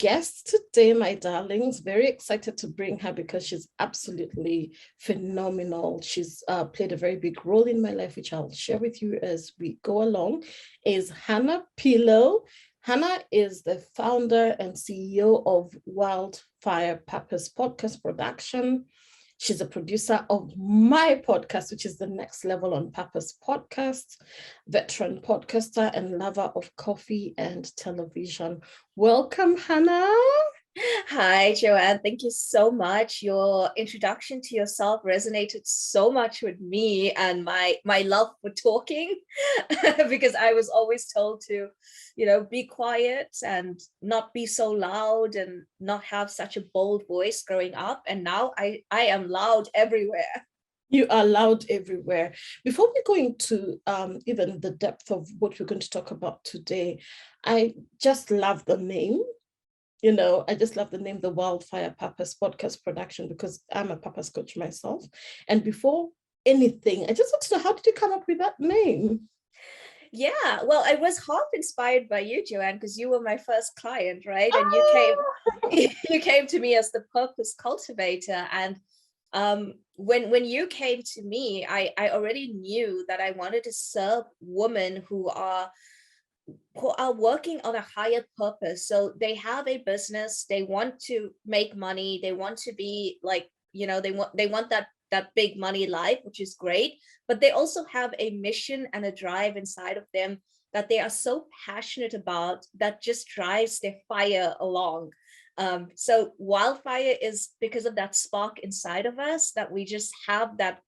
guest today, my darlings. Very excited to bring her because she's absolutely phenomenal. She's played a very big role in my life, which I'll share with you as we go along, is Hannah Pillow. Hannah is the founder and CEO of WildFire Purpose Podcast Production. She's a producer of my podcast, which is the Next Level on Purpose podcast, veteran podcaster and lover of coffee and television. Welcome, Hannah. Hi, Joanne. Thank you so much. Your introduction to yourself resonated so much with me and my love for talking, because I was always told to, be quiet and not be so loud and not have such a bold voice growing up. And now I am loud everywhere. You are loud everywhere. Before we go into even the depth of what we're going to talk about today, I just love the name. I just love the name, the WildFire Purpose Podcast Production, because I'm a purpose coach myself. And before anything, I just want to know, how did you come up with that name? Yeah, well, I was half inspired by you, Joanne, because you were my first client, right? And you came to me as the purpose cultivator. And when you came to me, I already knew that I wanted to serve women who are working on a higher purpose. So they have a business, they want to make money, they want to be like, they want that big money life, which is great, but they also have a mission and a drive inside of them that they are so passionate about, that just drives their fire along. So WildFire is because of that spark inside of us, that we just have that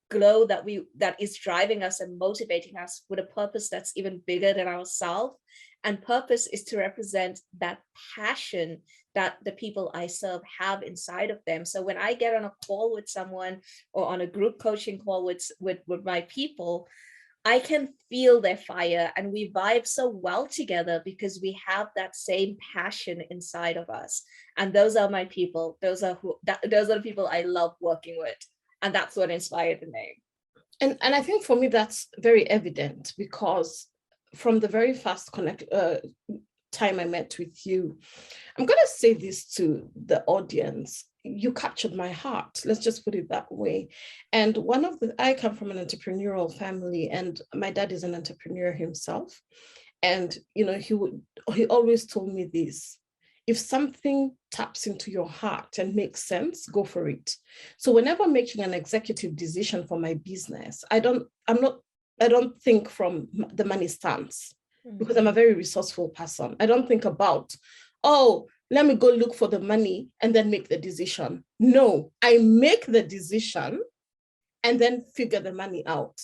glow that is driving us and motivating us with a purpose that's even bigger than ourselves. And purpose is to represent that passion that the people I serve have inside of them. So when I get on a call with someone or on a group coaching call with my people, I can feel their fire, and we vibe so well together because we have that same passion inside of us. And those are my people. Those are the people I love working with. And that's what inspired the name. And I think for me, that's very evident, because from the very first time I met with you, I'm going to say this to the audience: you captured my heart. Let's just put it that way. And I come from an entrepreneurial family, and my dad is an entrepreneur himself. And, he always told me this: if something taps into your heart and makes sense, go for it. So whenever I'm making an executive decision for my business, I don't think from the money stance, because I'm a very resourceful person. I don't think about, oh, let me go look for the money and then make the decision. No, I make the decision and then figure the money out.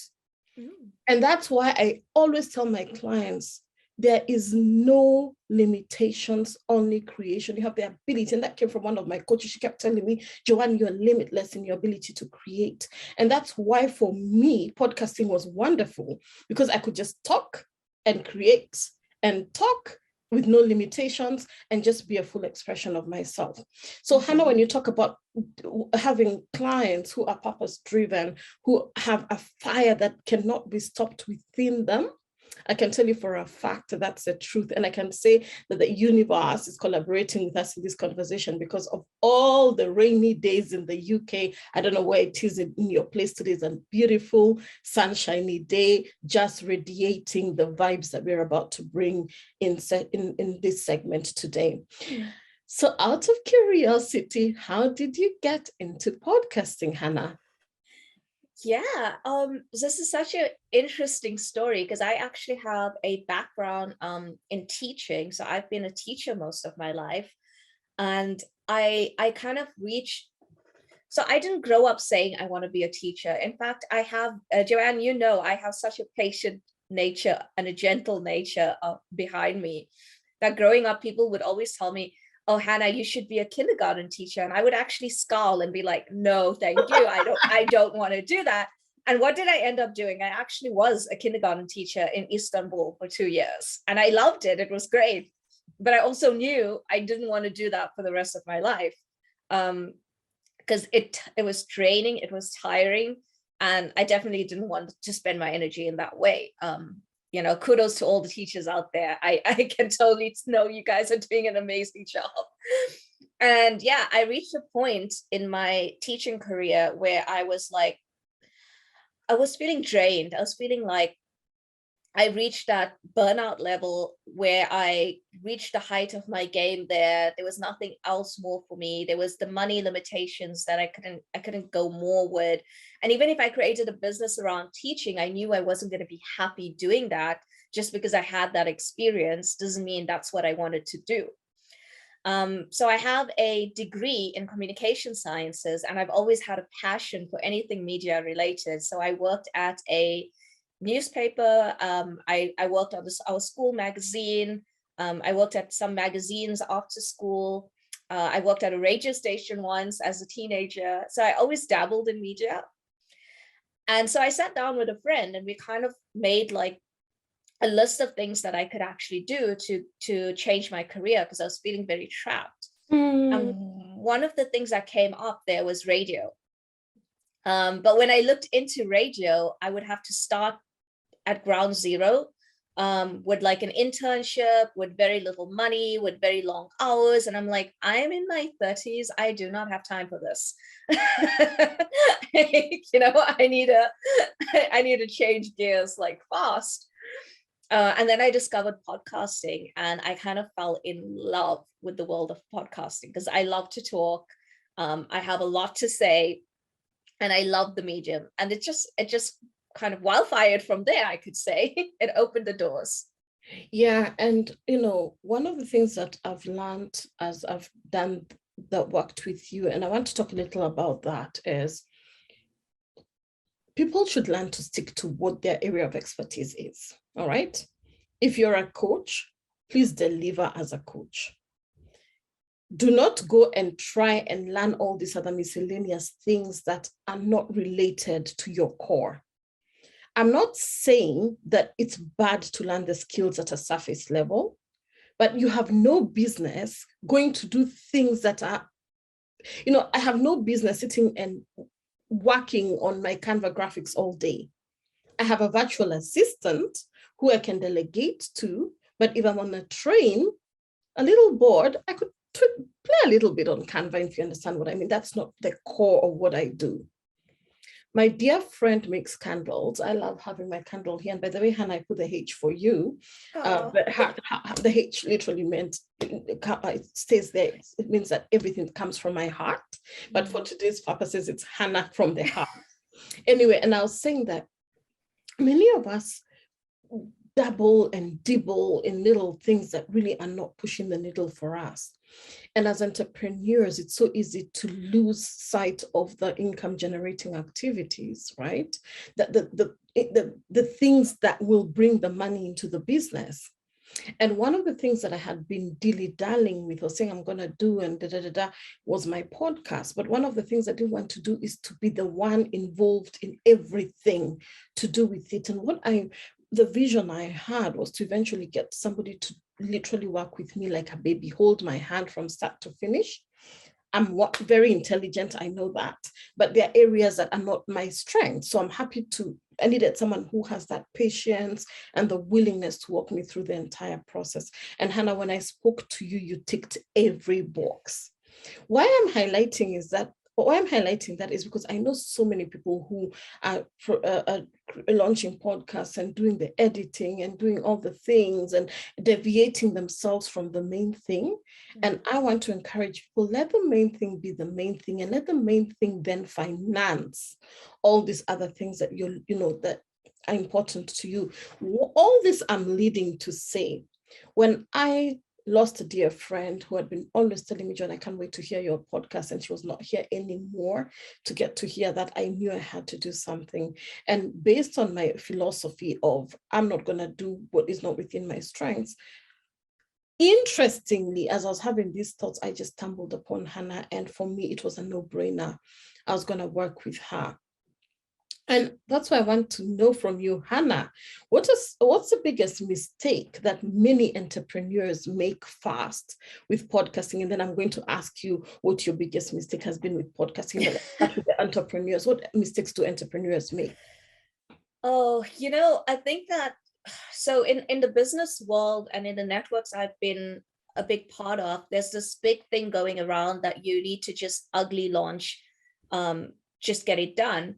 And that's why I always tell my clients, there is no limitations, only creation. You have the ability. And that came from one of my coaches. She kept telling me, Joanne, you're limitless in your ability to create. And that's why for me, podcasting was wonderful, because I could just talk and create and talk with no limitations and just be a full expression of myself. So Hannah, when you talk about having clients who are purpose driven, who have a fire that cannot be stopped within them, I can tell you for a fact that that's the truth. And I can say that the universe is collaborating with us in this conversation, because of all the rainy days in the UK. I don't know where it is in your place today. It's a beautiful, sunshiny day, just radiating the vibes that we're about to bring in this segment today. So out of curiosity, how did you get into podcasting, Hannah? Yeah, this is such an interesting story, because I actually have a background in teaching. So I've been a teacher most of my life, and I kind of so I didn't grow up saying I want to be a teacher. In fact, I have, Joanne, I have such a patient nature and a gentle nature behind me, that growing up, people would always tell me, oh, Hannah, you should be a kindergarten teacher. And I would actually scowl and be like, no, thank you. I don't want to do that. And what did I end up doing? I actually was a kindergarten teacher in Istanbul for 2 years. And I loved it. It was great. But I also knew I didn't want to do that for the rest of my life. Because it was draining, it was tiring. And I definitely didn't want to spend my energy in that way. Kudos to all the teachers out there. I can totally know you guys are doing an amazing job. And yeah, I reached a point in my teaching career where I was feeling drained. I was feeling like I reached that burnout level where I reached the height of my game there. There was nothing else more for me. There was the money limitations that I couldn't go more with. And even if I created a business around teaching, I knew I wasn't going to be happy doing that. Just because I had that experience doesn't mean that's what I wanted to do. So I have a degree in communication sciences, and I've always had a passion for anything media related. So I worked at a newspaper. I worked on our school magazine. I worked at some magazines after school. I worked at a radio station once as a teenager. So I always dabbled in media. And so I sat down with a friend and we kind of made like a list of things that I could actually do to change my career because I was feeling very trapped. And one of the things that came up there was radio. But when I looked into radio, I would have to start at ground zero with like an internship, with very little money, with very long hours. And I'm like, I am in my 30s. I do not have time for this. I need to change gears like fast. And then I discovered podcasting, and I kind of fell in love with the world of podcasting because I love to talk. I have a lot to say, and I love the medium. And it just kind of wildfired from there, I could say. It opened the doors. Yeah, and one of the things that I've learned as I've done that worked with you, and I want to talk a little about that, is people should learn to stick to what their area of expertise is. All right. If you're a coach, please deliver as a coach. Do not go and try and learn all these other miscellaneous things that are not related to your core. I'm not saying that it's bad to learn the skills at a surface level, but you have no business going to do things that are, I have no business sitting and working on my Canva graphics all day. I have a virtual assistant who I can delegate to, but if I'm on a train, a little bored, I could play a little bit on Canva, if you understand what I mean. That's not the core of what I do. My dear friend makes candles. I love having my candle here. And by the way, Hannah, I put the H for you. But the H literally meant it stays there. It means that everything comes from my heart. But for today's purposes, it's Hannah from the heart. Anyway, and I was saying that many of us dabble and dibble in little things that really are not pushing the needle for us. And as entrepreneurs, it's so easy to lose sight of the income generating activities, right? That the things that will bring the money into the business. And one of the things that I had been dilly-dallying with or saying I'm going to do and was my podcast. But one of the things I didn't want to do is to be the one involved in everything to do with it. And the vision I had was to eventually get somebody to literally work with me like a baby, hold my hand from start to finish. I'm very intelligent, I know that, but there are areas that are not my strength. So I'm happy I needed someone who has that patience and the willingness to walk me through the entire process. And Hannah, when I spoke to you, you ticked every box. Why I'm highlighting that is because I know so many people who are launching podcasts and doing the editing and doing all the things and deviating themselves from the main thing. And I want to encourage people, let the main thing be the main thing, and let the main thing then finance all these other things that that are important to you. All this I'm leading to say, when I lost a dear friend who had been always telling me, John, I can't wait to hear your podcast. And she was not here anymore to get to hear that. I knew I had to do something. And based on my philosophy of, I'm not going to do what is not within my strengths. Interestingly, as I was having these thoughts, I just stumbled upon Hannah. And for me, it was a no-brainer. I was going to work with her. And that's why I want to know from you, Hannah, what's the biggest mistake that many entrepreneurs make fast with podcasting? And then I'm going to ask you what your biggest mistake has been with podcasting. But let's start with the entrepreneurs. What mistakes do entrepreneurs make? Oh, I think that, so in the business world and in the networks I've been a big part of, there's this big thing going around that you need to just ugly launch, just get it done.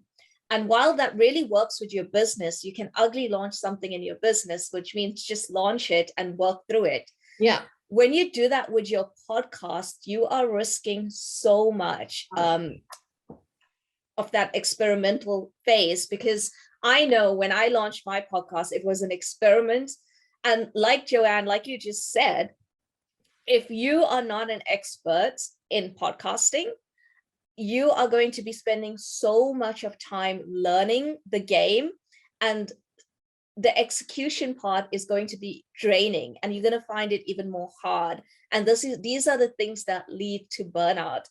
And while that really works with your business, you can ugly launch something in your business, which means just launch it and work through it. Yeah. When you do that with your podcast, you are risking so much of that experimental phase, because I know when I launched my podcast, it was an experiment. And like Joanne, like you just said, if you are not an expert in podcasting, you are going to be spending so much of time learning the game, and the execution part is going to be draining, and you're going to find it even more hard. And these are the things that lead to burnout.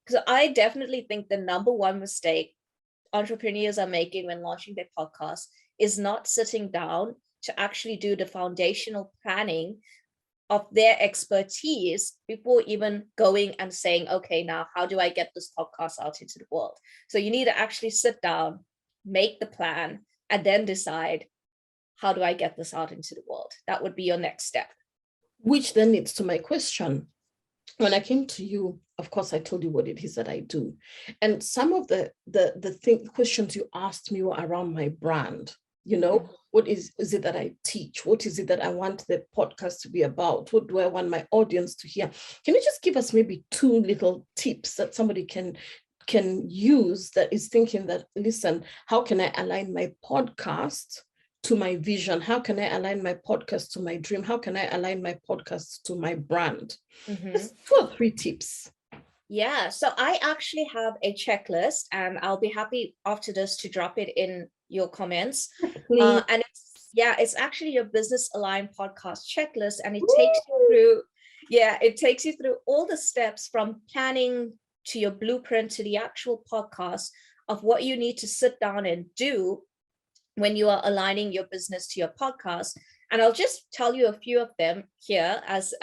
Because I definitely think the number one mistake entrepreneurs are making when launching their podcast is not sitting down to actually do the foundational planning of their expertise before even going and saying, okay, now how do I get this podcast out into the world? So you need to actually sit down, make the plan, and then decide, how do I get this out into the world? That would be your next step. Which then leads to my question. When I came to you, of course, I told you what it is that I do. And some of the questions you asked me were around my brand. You know, what is it that I teach? What is it that I want the podcast to be about? What do I want my audience to hear? Can you just give us maybe 2 little tips that somebody can use that is thinking that, listen, how can I align my podcast to my vision? How can I align my podcast to my dream? How can I align my podcast to my brand? Just 2 or 3 tips. Yeah, so I actually have a checklist, and I'll be happy after this to drop it in your comments. And it's actually your business aligned podcast checklist, and it takes you through all the steps from planning to your blueprint to the actual podcast of what you need to sit down and do when you are aligning your business to your podcast. And I'll just tell you a few of them here as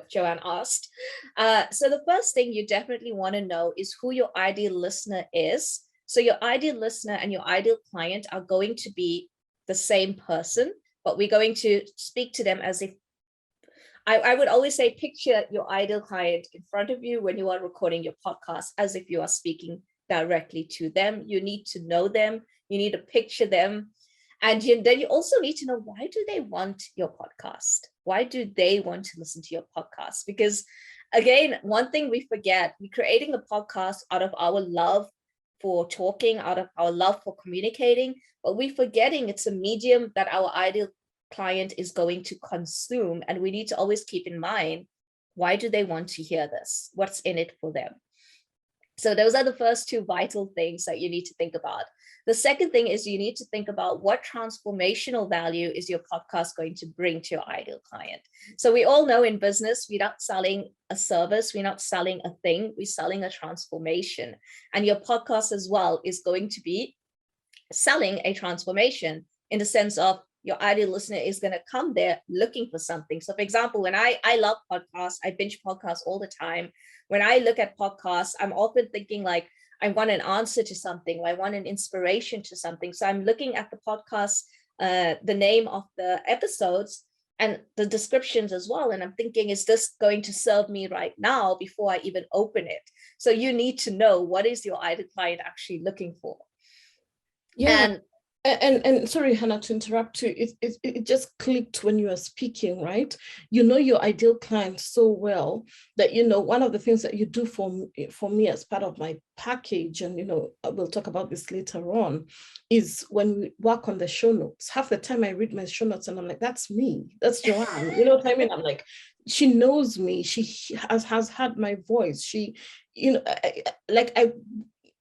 Joanne asked. So the first thing you definitely want to know is who your ideal listener is. So your ideal listener and your ideal client are going to be the same person, but we're going to speak to them as if, I would always say, picture your ideal client in front of you when you are recording your podcast, as if you are speaking directly to them. You need to know them. You need to picture them. And then you also need to know, why do they want your podcast? Why do they want to listen to your podcast? Because again, one thing we forget, we're creating a podcast out of our love for talking, out of our love for communicating, but we're forgetting it's a medium that our ideal client is going to consume. And we need to always keep in mind, why do they want to hear this? What's in it for them? So those are the first 2 vital things that you need to think about. The second thing is you need to think about what transformational value is your podcast going to bring to your ideal client. So we all know in business, we're not selling a service, we're not selling a thing, we're selling a transformation. And your podcast as well is going to be selling a transformation, in the sense of your ideal listener is going to come there looking for something. So for example, when I love podcasts, I binge podcasts all the time. When I look at podcasts, I'm often thinking like, I want an answer to something, or I want an inspiration to something. So I'm looking at the podcast, the name of the episodes and the descriptions as well. And I'm thinking, is this going to serve me right now before I even open it? So you need to know, what is your ideal client actually looking for? Yeah. And sorry, Hannah, to interrupt you. It just clicked when you were speaking, right? You know your ideal client so well that, one of the things that you do for me as part of my package, and, we'll talk about this later on, is when we work on the show notes. Half the time I read my show notes and I'm like, that's me. That's Joanne. You know what I mean? I'm like, she knows me. She has had my voice. She, I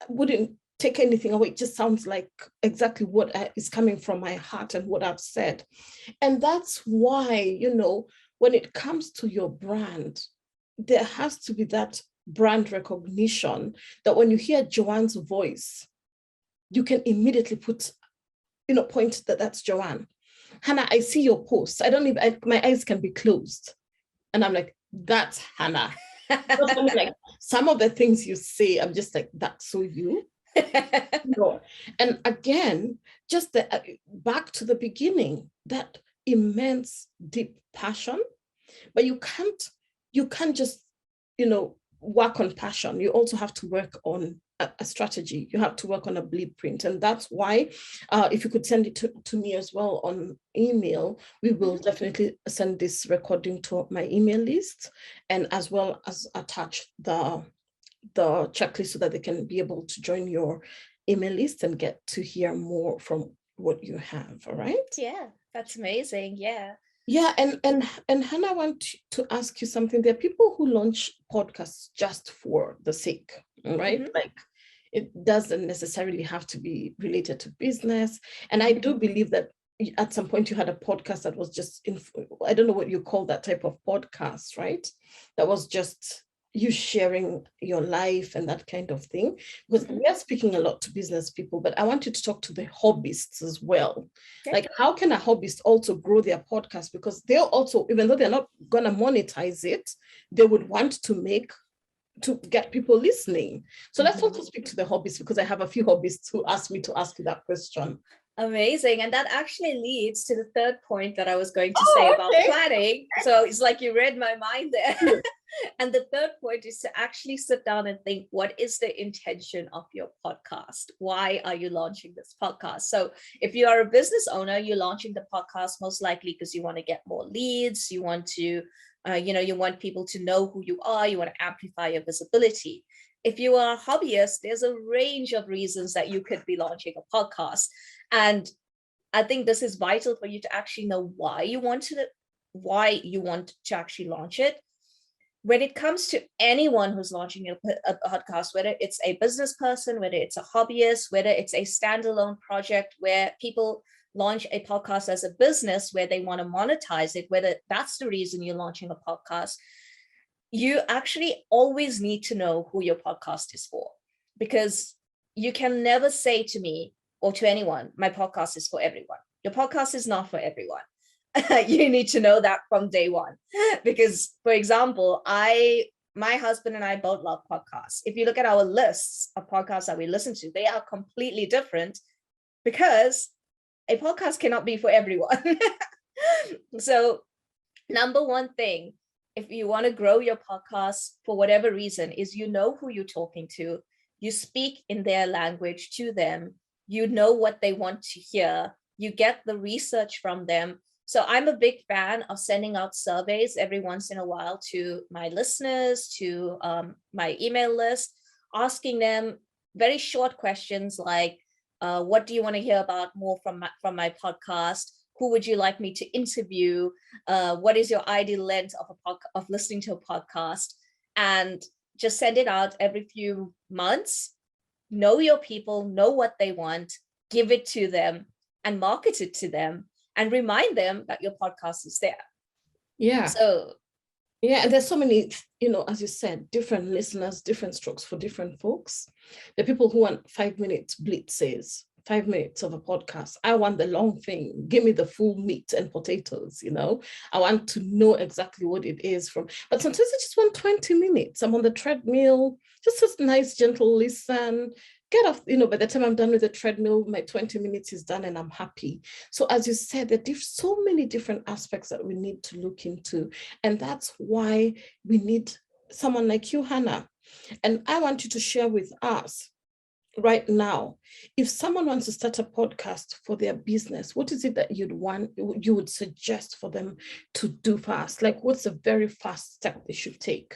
wouldn't take anything away. It just sounds like exactly what is coming from my heart and what I've said. And that's why, when it comes to your brand, there has to be that brand recognition that when you hear Joanne's voice, you can immediately point that that's Joanne. Hannah, I see your posts. My eyes can be closed. And I'm like, that's Hannah. Like, some of the things you say, I'm just like, that's so you. And again, just back to the beginning, that immense deep passion, but you can't just, work on passion. You also have to work on a strategy. You have to work on a blueprint. And that's why, if you could send it to me as well on email, we will definitely send this recording to my email list, and as well as attach the checklist so that they can be able to join your email list and get to hear more from what you have. All right. Yeah, that's amazing. Yeah. Yeah, and Hannah, I want to ask you something. There are people who launch podcasts just for the sake, right? Like, it doesn't necessarily have to be related to business. And I do believe that at some point you had a podcast that was just, I don't know what you call that type of podcast, right? That was just you sharing your life and that kind of thing. Because we are speaking a lot to business people, but I want you to talk to the hobbyists as well. Okay. Like, how can a hobbyist also grow their podcast? Because they'll also, even though they're not going to monetize it, they would want to get people listening. So let's also speak to the hobbyists, because I have a few hobbyists who asked me to ask you that question. Amazing. And that actually leads to the third point that I was going to say about planning. So it's like you read my mind there. And the third point is to actually sit down and think, what is the intention of your podcast? Why are you launching this podcast? So if you are a business owner, you're launching the podcast most likely because you want to get more leads. You want to, you want people to know who you are. You want to amplify your visibility. If you are a hobbyist, there's a range of reasons that you could be launching a podcast. And I think this is vital for you to actually know why you want to actually launch it. When it comes to anyone who's launching a podcast, whether it's a business person, whether it's a hobbyist, whether it's a standalone project where people launch a podcast as a business where they want to monetize it, whether that's the reason you're launching a podcast, you actually always need to know who your podcast is for, because you can never say to me or to anyone, my podcast is for everyone. Your podcast is not for everyone. You need to know that from day one, because, for example, my husband and I both love podcasts. If you look at our lists of podcasts that we listen to, they are completely different, because a podcast cannot be for everyone. So number one thing, if you want to grow your podcast for whatever reason, is you know who you're talking to, you speak in their language to them, you know what they want to hear, you get the research from them. So I'm a big fan of sending out surveys every once in a while to my listeners, to my email list, asking them very short questions like, what do you want to hear about more from my podcast? Who would you like me to interview? What is your ideal length of listening to a podcast? And just send it out every few months. Know your people, know what they want, give it to them and market it to them, and remind them that your podcast is there. Yeah. So, yeah, and there's so many, as you said, different listeners, different strokes for different folks. The people who want 5-minute blitzes, 5 minutes of a podcast. I want the long thing. Give me the full meat and potatoes, I want to know exactly what it is from. But sometimes I just want 20 minutes. I'm on the treadmill, just a nice, gentle listen. Get off, by the time I'm done with the treadmill, my 20 minutes is done and I'm happy. So as you said, there are so many different aspects that we need to look into. And that's why we need someone like you, Hannah. And I want you to share with us right now, if someone wants to start a podcast for their business, what is it that you would suggest for them to do fast? Like, what's the very first step they should take?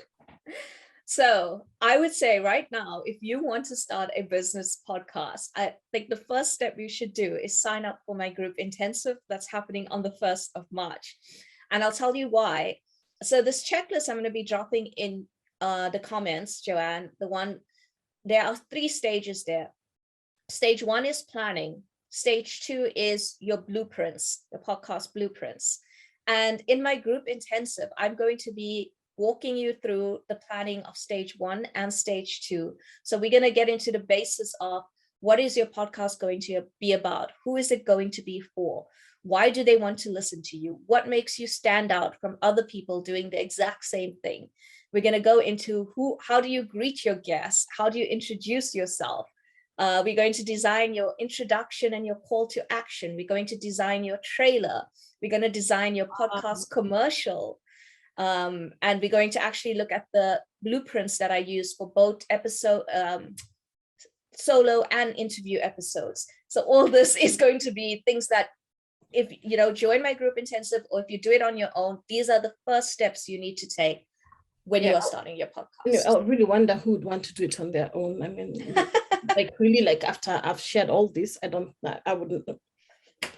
So I would say right now, if you want to start a business podcast, I think the first step you should do is sign up for my group intensive that's happening on the 1st of March. And I'll tell you why. So this checklist I'm going to be dropping in the comments, Joanne, there are 3 stages there. Stage 1 is planning. Stage 2 is your blueprints, the podcast blueprints. And in my group intensive, I'm going to be walking you through the planning of stage 1 and stage 2. So we're going to get into the basis of what is your podcast going to be about? Who is it going to be for? Why do they want to listen to you? What makes you stand out from other people doing the exact same thing? We're going to go into how do you greet your guests? How do you introduce yourself? We're going to design your introduction and your call to action. We're going to design your trailer. We're going to design your podcast commercial. And we're going to actually look at the blueprints that I use for both episode solo and interview episodes. So all this is going to be things that if you know join my group intensive, or if you do it on your own, these are the first steps you need to take when you are starting your podcast. I really wonder who would want to do it on their own. I mean, like really, like after I've shared all this, I wouldn't.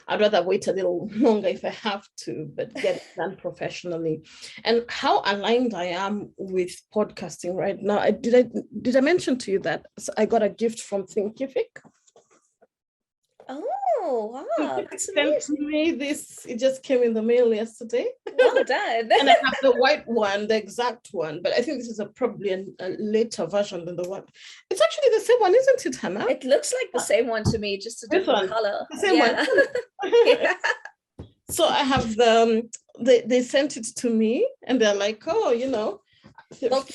I'd rather wait a little longer if I have to, but get it done professionally. And how aligned I am with podcasting right now. Did I mention to you that I got a gift from Thinkific? Oh, wow, that's amazing. It just came in the mail yesterday. Well done. And I have the white one, the exact one, but I think this is probably a later version than the one. It's actually the same one, isn't it, Hannah? It looks like the same one to me, just a different color. The same one. Yeah. So I have they sent it to me and they're like, oh, well,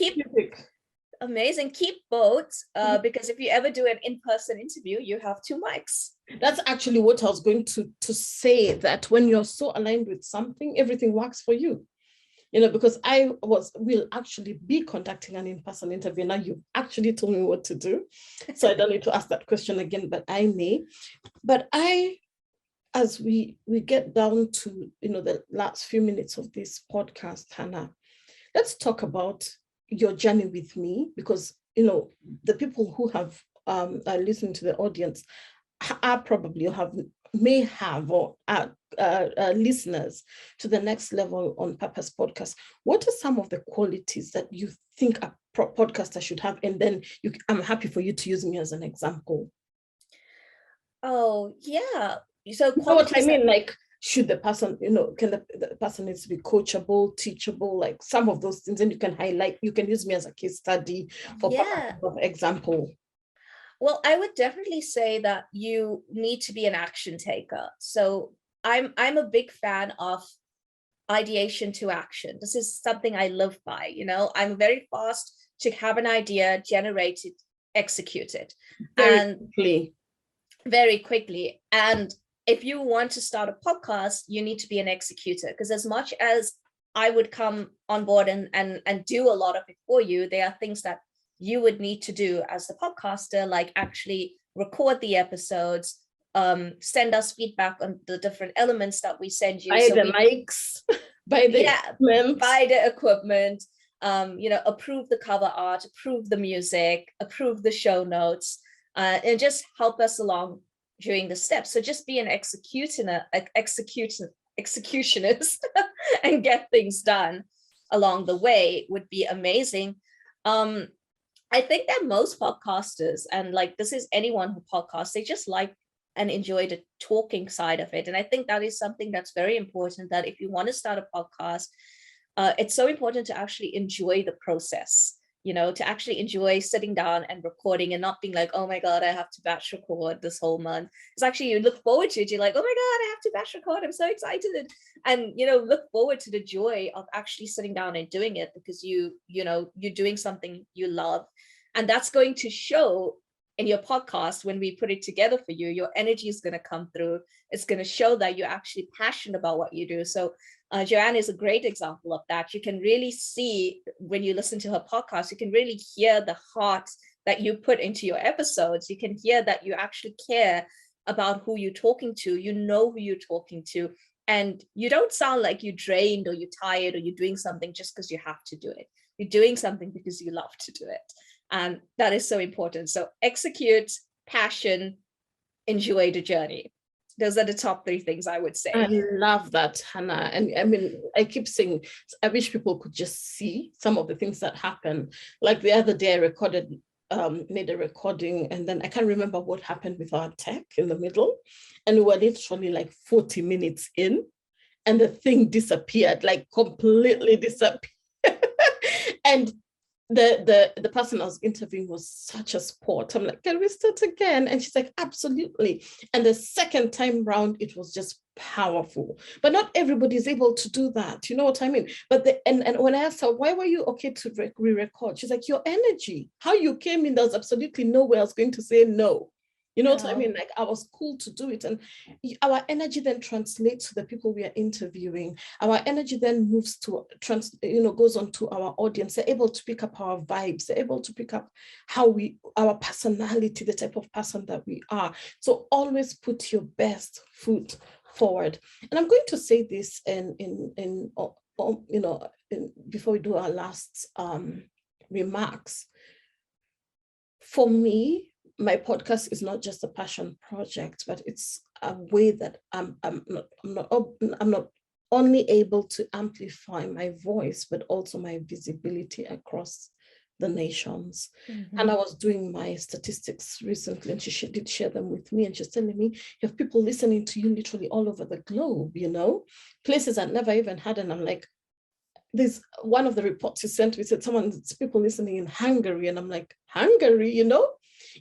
amazing. Keep both because if you ever do an in-person interview, you have 2 mics. That's actually what I was going to say, that when you're so aligned with something, everything works for you. Because will actually be conducting an in-person interview. Now you've actually told me what to do. So I don't need to ask that question again, but I may. But as we get down to, the last few minutes of this podcast, Hannah, let's talk about your journey with me, because, the people who have listened to the audience are probably may have or are listeners to the Next Level on Purpose podcast. What are some of the qualities that you think a podcaster should have? And then I'm happy for you to use me as an example. Oh, yeah. So you know what I mean? Like, should the person, can the person needs to be coachable, teachable, like some of those things, and you can highlight, you can use me as a case study for example. Well, I would definitely say that you need to be an action taker. So I'm a big fan of ideation to action. This is something I live by. I'm very fast to have an idea, generate it, execute it, very quickly. And if you want to start a podcast, you need to be an executor, because as much as I would come on board and do a lot of it for you, there are things that you would need to do as the podcaster, like actually record the episodes, send us feedback on the different elements that we send you. Buy the mics, buy the equipment, approve the cover art, approve the music, approve the show notes, and just help us along during the steps. So just be an executionist and get things done along the way would be amazing. I think that most podcasters, and like this is anyone who podcasts, they just like and enjoy the talking side of it. And I think that is something that's very important, that if you want to start a podcast, it's so important to actually enjoy the process, to actually enjoy sitting down and recording and not being like, oh my God, I have to batch record this whole month. It's actually, you look forward to it. You're like, oh my God, I have to batch record. I'm so excited. And, look forward to the joy of actually sitting down and doing it, because you're doing something you love. And that's going to show in your podcast when we put it together for you. Your energy is going to come through. It's going to show that you're actually passionate about what you do. So Joanne is a great example of that. You can really see when you listen to her podcast, you can really hear the heart that you put into your episodes. You can hear that you actually care about who you're talking to. You know who you're talking to. And you don't sound like you're drained or you're tired or you're doing something just because you have to do it. You're doing something because you love to do it. And that is so important. So execute, passion, enjoy the journey. Those are the top 3 things I would say. I love that, Hannah. And I mean, I keep saying, I wish people could just see some of the things that happen. Like the other day I made a recording, and then I can't remember what happened with our tech in the middle. And we were literally like 40 minutes in, and the thing disappeared, like completely disappeared. And the person I was interviewing was such a sport. I'm like, can we start again? And she's like, absolutely. And the second time round, it was just powerful. But not everybody is able to do that. You know what I mean? But and when I asked her, why were you okay to re-record? She's like, your energy, how you came in, there was absolutely no way I was going to say no. You know what I mean? Like, I was cool to do it. And our energy then translates to the people we are interviewing. Our energy then moves to, goes on to our audience. They're able to pick up our vibes. They're able to pick up our personality, the type of person that we are. So always put your best foot forward. And I'm going to say this before we do our last remarks. For me, my podcast is not just a passion project, but it's a way that I'm not only able to amplify my voice, but also my visibility across the nations. Mm-hmm. And I was doing my statistics recently, and she did share them with me, and she's telling me, you have people listening to you literally all over the globe, places I'd never even had. And I'm like, there's one of the reports you sent me said it's people listening in Hungary, and I'm like, Hungary,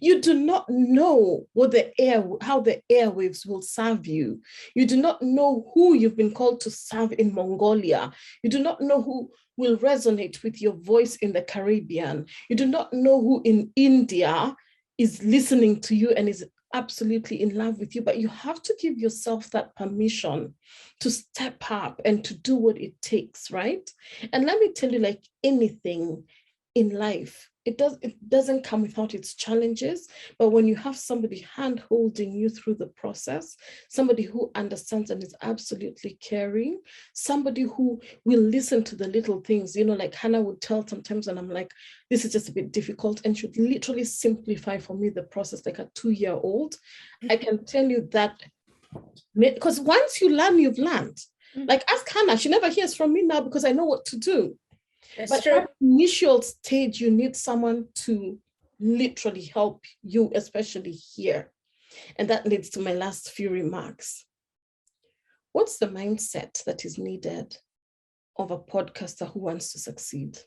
you do not know how the airwaves will serve you. You do not know who you've been called to serve in Mongolia. You do not know who will resonate with your voice in the Caribbean. You do not know who in India is listening to you and is absolutely in love with you, but you have to give yourself that permission to step up and to do what it takes, right? And let me tell you, like anything in life, it doesn't come without its challenges, but when you have somebody hand-holding you through the process, somebody who understands and is absolutely caring, somebody who will listen to the little things, like Hannah would tell sometimes, and I'm like, this is just a bit difficult, and should literally simplify for me the process like a 2-year-old. I can tell you that, because once you learn, you've learned. Like, ask Hannah, she never hears from me now because I know what to do. But at initial stage, you need someone to literally help you, especially here. And that leads to my last few remarks. What's the mindset that is needed of a podcaster who wants to succeed?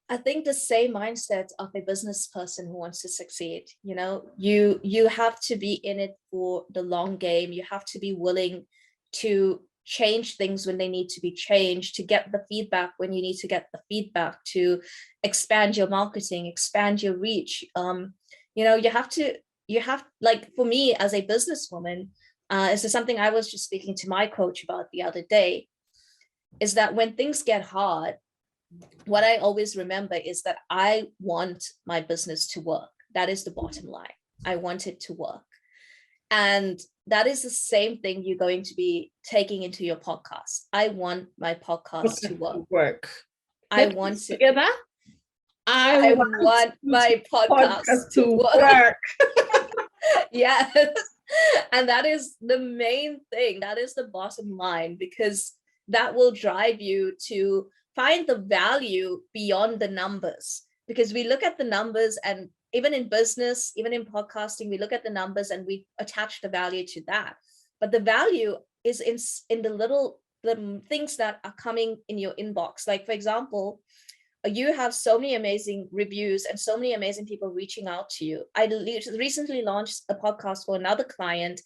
I think the same mindset of a business person who wants to succeed. You have to be in it for the long game. You have to be willing to change things when they need to be changed, to get the feedback when you need to get the feedback, to expand your marketing, expand your reach. You have like, for me as a businesswoman, this is something I was just speaking to my coach about the other day, is that when things get hard, what I always remember is that I want my business to work. That is the bottom line. I want it to work. And that is the same thing you're going to be taking into your podcast. I want my podcast to work. I want it together. I want my podcast to work. Yes. And that is the main thing. That is the bottom line, because that will drive you to find the value beyond the numbers. Because we look at the numbers, and even in business, even in podcasting, we look at the numbers and we attach the value to that. But the value is in the things that are coming in your inbox. Like, for example, you have so many amazing reviews and so many amazing people reaching out to you. I recently launched a podcast for another client,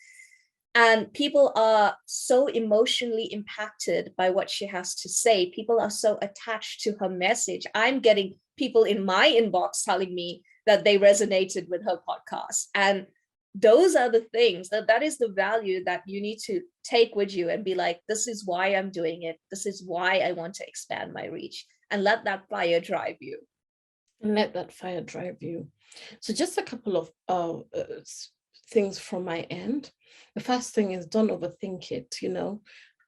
and people are so emotionally impacted by what she has to say. People are so attached to her message. I'm getting people in my inbox telling me that they resonated with her podcast. And those are the things that is the value that you need to take with you and be like, this is why I'm doing it. This is why I want to expand my reach, and let that fire drive you. And let that fire drive you. So just a couple of things from my end. The first thing is, don't overthink it.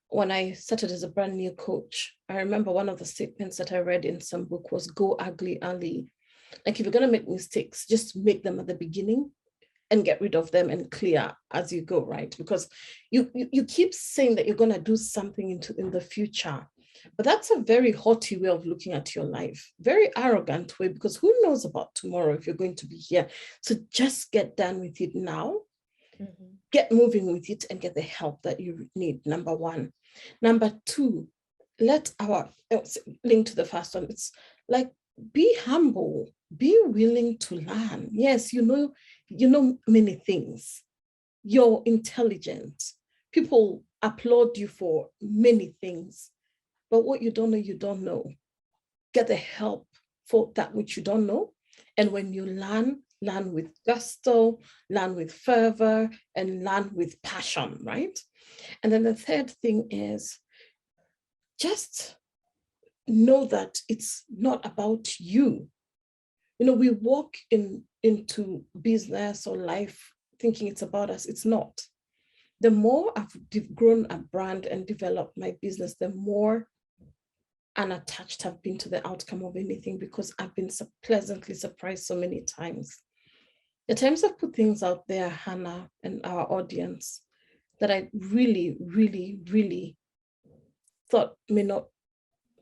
When I started as a brand new coach, I remember one of the statements that I read in some book was, go ugly early. Like, if you're going to make mistakes, just make them at the beginning and get rid of them and clear as you go, right? Because you keep saying that you're going to do something in the future, but that's a very haughty way of looking at your life, very arrogant way, because who knows about tomorrow if you're going to be here. So just get done with it now, get moving with it, and get the help that you need, number one. Number two, link to the first one, it's like, be humble, be willing to learn. Yes, you know many things. You're intelligent. People applaud you for many things, but what you don't know. Get the help for that which you don't know. And when you learn, learn with gusto, learn with fervor, and learn with passion, right? And then the third thing is just know that it's not about you. You know, we walk into business or life thinking it's about us. It's not. The more I've grown a brand and developed my business, the more unattached I've been to the outcome of anything, because I've been pleasantly surprised so many times. The times I've put things out there, Hannah, and our audience, that I really, really, really thought may not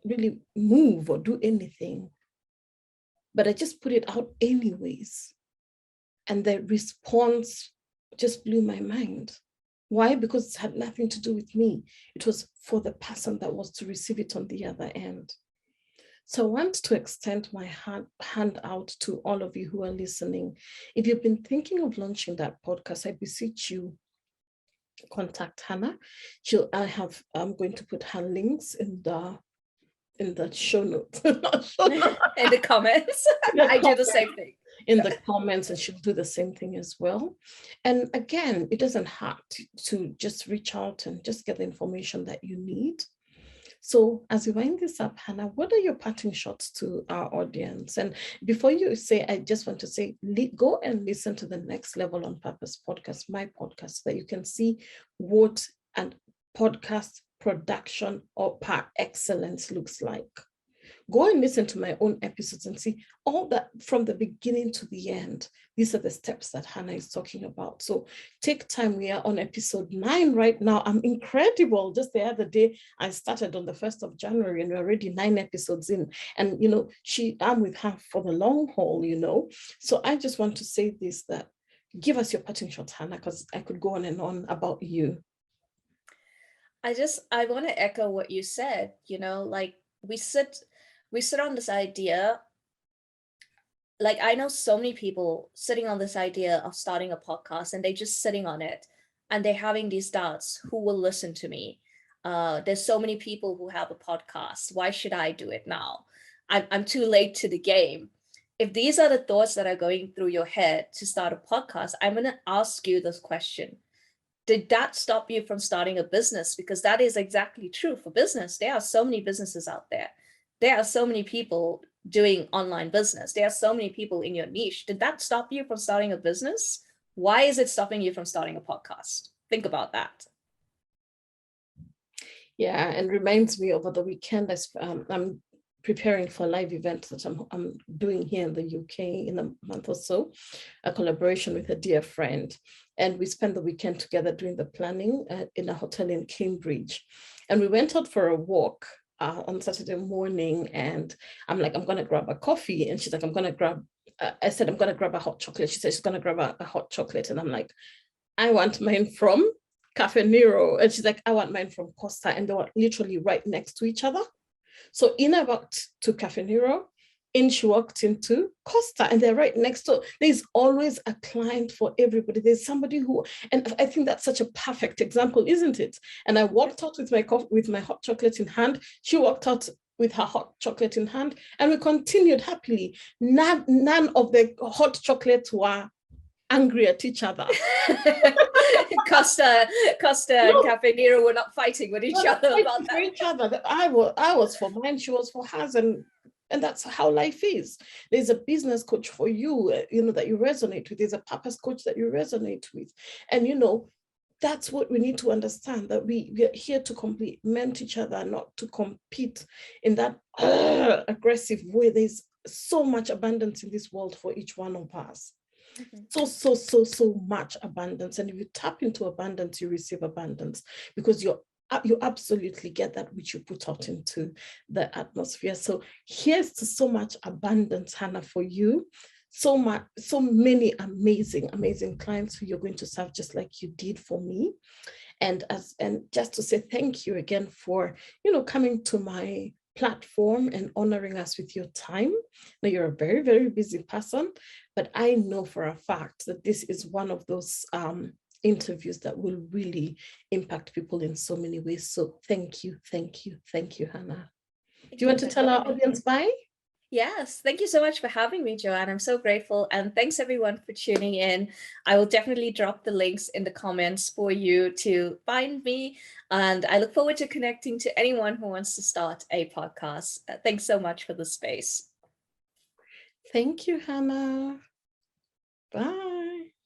really move or do anything, but I just put it out anyways. And the response just blew my mind. Why? Because it had nothing to do with me. It was for the person that was to receive it on the other end. So I want to extend my hand out to all of you who are listening. If you've been thinking of launching that podcast, I beseech you, contact Hannah. I'm going to put her links in the show notes. In the comments. I do the same thing. In the comments, and she'll do the same thing as well. And again, it doesn't hurt to just reach out and just get the information that you need. So as we wind this up, Hannah, what are your parting shots to our audience? And before you say, I just want to say, go and listen to the Next Level on Purpose podcast, my podcast, so that you can see what and podcast production or par excellence looks like. Go and listen to my own episodes and see all that from the beginning to the end. These are the steps that Hannah is talking about. So take time. We are on episode 9 right now. I'm incredible. Just the other day, I started on the 1st of January and we're already 9 episodes in. And, you know, I'm with her for the long haul, you know. So I just want to say this, that give us your parting shot, Hannah, because I could go on and on about you. I want to echo what you said, you know, like we sit on this idea. Like, I know so many people sitting on this idea of starting a podcast, and they're just sitting on it and they're having these doubts. Who will listen to me? There's so many people who have a podcast. Why should I do it now? I'm too late to the game. If these are the thoughts that are going through your head to start a podcast, I'm going to ask you this question. Did that stop you from starting a business? Because that is exactly true for business. There are so many businesses out there. There are so many people doing online business. There are so many people in your niche. Did that stop you from starting a business? Why is it stopping you from starting a podcast? Think about that. Yeah, and reminds me, over the weekend, I'm preparing for a live event that I'm doing here in the UK in a month or so, a collaboration with a dear friend. And we spent the weekend together doing the planning in a hotel in Cambridge. And we went out for a walk on Saturday morning, and I'm like, I'm going to grab a coffee. And she's like, I said, I'm going to grab a hot chocolate. She said she's going to grab a hot chocolate. And I'm like, I want mine from Cafe Nero. And she's like, I want mine from Costa. And they were literally right next to each other. So in I walked to Cafe Nero, in she walked into Costa, and they're right next door. There's always a client for everybody. There's somebody who, and I think that's such a perfect example, isn't it? And I walked out with my hot chocolate in hand. She walked out with her hot chocolate in hand, and we continued happily. None of the hot chocolates were angry at each other. Costa and Cafe Nero were not fighting with each other about that. Each other. I was for mine, she was for hers, and that's how life is. There's a business coach for you, that you resonate with. There's a purpose coach that you resonate with, and that's what we need to understand, that we are here to complement each other, not to compete in that aggressive way. There's so much abundance in this world for each one of us. So much abundance. And if you tap into abundance, you receive abundance, because you absolutely get that which you put out into the atmosphere. So here's to so much abundance, Hannah, for you. So many amazing clients who you're going to serve, just like you did for me. And just to say thank you again for coming to my platform and honoring us with your time. Now, you're a very, very busy person, but I know for a fact that this is one of those interviews that will really impact people in so many ways. So thank you, Hannah. Do you want to tell our audience bye? Yes, thank you so much for having me, Joanne. I'm so grateful. And thanks everyone for tuning in. I will definitely drop the links in the comments for you to find me. And I look forward to connecting to anyone who wants to start a podcast. Thanks so much for the space. Thank you, Hannah.